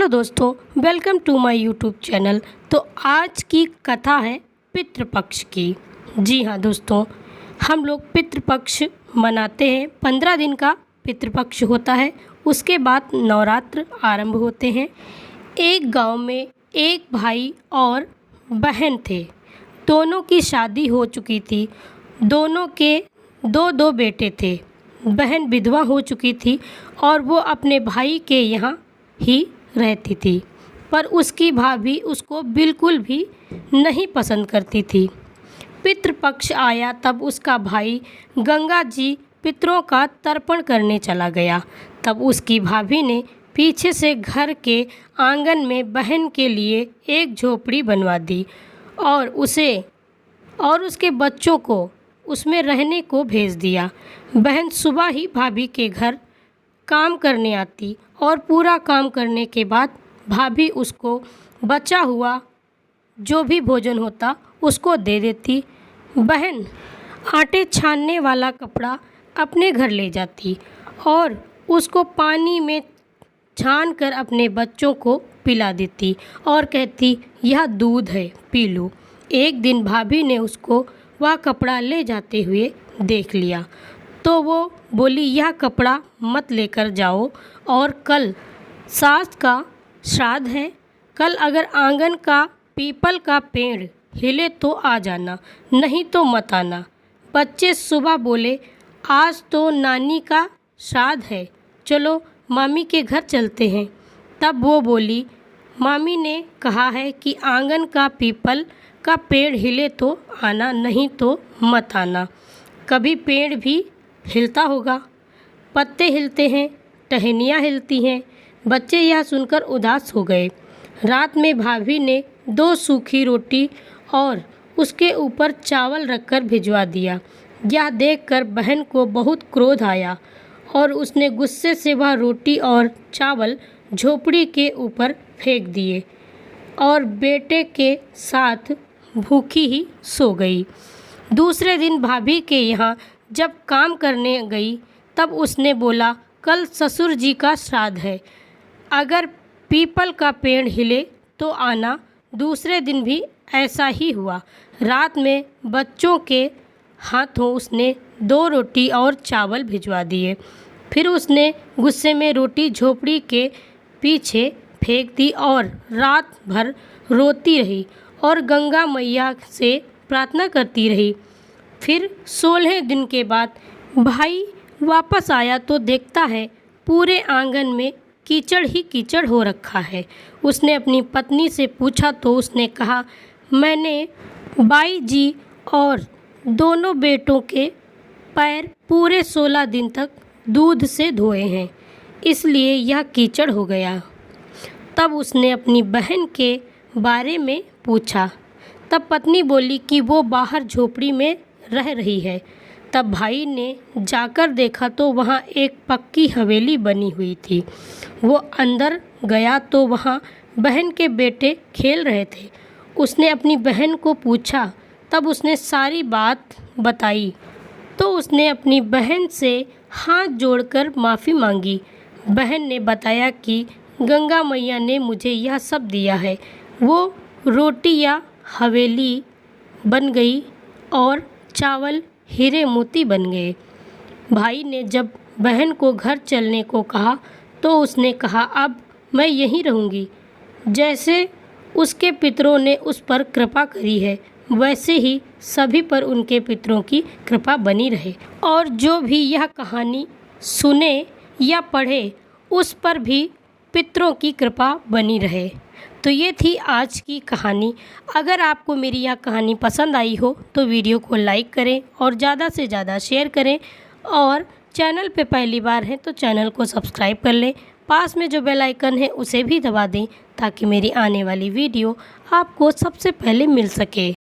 Hello दोस्तों, welcome to my YouTube channel. तो आज की कथा है पितृपक्ष की। जी हाँ दोस्तों, हम लोग पितृपक्ष मनाते हैं। 15 दिन का पितृपक्ष होता है। उसके बाद नवरात्र आरंभ होते हैं। एक गांव में एक भाई और बहन थे। दोनों की शादी हो चुकी थी। दोनों के दो बेटे थे। बहन विधवा हो चुकी थी और वो अपने भाई के यहाँ ही रहती थी, पर उसकी भाभी उसको बिल्कुल भी नहीं पसंद करती थी। पितृपक्ष आया तब उसका भाई गंगा जी पितरों का तर्पण करने चला गया। तब उसकी भाभी ने पीछे से घर के आंगन में बहन के लिए एक झोपड़ी बनवा दी और उसे और उसके बच्चों को उसमें रहने को भेज दिया। बहन सुबह ही भाभी के घर काम करने आती और पूरा काम करने के बाद भाभी उसको बचा हुआ जो भी भोजन होता उसको दे देती। बहन आटे छानने वाला कपड़ा अपने घर ले जाती और उसको पानी में छान कर अपने बच्चों को पिला देती और कहती, यह दूध है, पी लो। एक दिन भाभी ने उसको वह कपड़ा ले जाते हुए देख लिया तो वो बोली, यह कपड़ा मत लेकर जाओ और कल सास का श्राद्ध है। कल अगर आंगन का पीपल का पेड़ हिले तो आ जाना, नहीं तो मत आना। बच्चे सुबह बोले, आज तो नानी का श्राद्ध है, चलो मामी के घर चलते हैं। तब वो बोली, मामी ने कहा है कि आंगन का पीपल का पेड़ हिले तो आना, नहीं तो मत आना। कभी पेड़ भी हिलता होगा, पत्ते हिलते हैं, टहनियाँ हिलती हैं। बच्चे यह सुनकर उदास हो गए। रात में भाभी ने 2 सूखी रोटी और उसके ऊपर चावल रखकर भिजवा दिया। यह देखकर बहन को बहुत क्रोध आया और उसने गुस्से से वह रोटी और चावल झोपड़ी के ऊपर फेंक दिए और बेटे के साथ भूखी ही सो गई। दूसरे दिन भाभी के यहाँ जब काम करने गई तब उसने बोला, कल ससुर जी का श्राद्ध है, अगर पीपल का पेड़ हिले तो आना। दूसरे दिन भी ऐसा ही हुआ। रात में बच्चों के हाथों उसने 2 रोटी और चावल भिजवा दिए। फिर उसने गुस्से में रोटी झोपड़ी के पीछे फेंक दी और रात भर रोती रही और गंगा मैया से प्रार्थना करती रही। फिर 16 दिन के बाद भाई वापस आया तो देखता है पूरे आंगन में कीचड़ ही कीचड़ हो रखा है। उसने अपनी पत्नी से पूछा तो उसने कहा, मैंने बाई जी और दोनों बेटों के पैर पूरे 16 दिन तक दूध से धोए हैं, इसलिए यह कीचड़ हो गया। तब उसने अपनी बहन के बारे में पूछा। तब पत्नी बोली कि वो बाहर झोपड़ी में रह रही है। तब भाई ने जाकर देखा तो वहाँ एक पक्की हवेली बनी हुई थी। वो अंदर गया तो वहाँ बहन के बेटे खेल रहे थे। उसने अपनी बहन को पूछा, तब उसने सारी बात बताई तो उसने अपनी बहन से हाथ जोड़कर माफ़ी मांगी। बहन ने बताया कि गंगा मैया ने मुझे यह सब दिया है। वो रोटी या हवेली बन गई और चावल हीरे मोती बन गए। भाई ने जब बहन को घर चलने को कहा तो उसने कहा, अब मैं यहीं रहूँगी। जैसे उसके पितरों ने उस पर कृपा करी है वैसे ही सभी पर उनके पितरों की कृपा बनी रहे और जो भी यह कहानी सुने या पढ़े उस पर भी पितरों की कृपा बनी रहे। तो ये थी आज की कहानी। अगर आपको मेरी यह कहानी पसंद आई हो तो वीडियो को लाइक करें और ज़्यादा से ज़्यादा शेयर करें और चैनल पे पहली बार हैं तो चैनल को सब्सक्राइब कर लें। पास में जो बेल आइकन है उसे भी दबा दें ताकि मेरी आने वाली वीडियो आपको सबसे पहले मिल सके।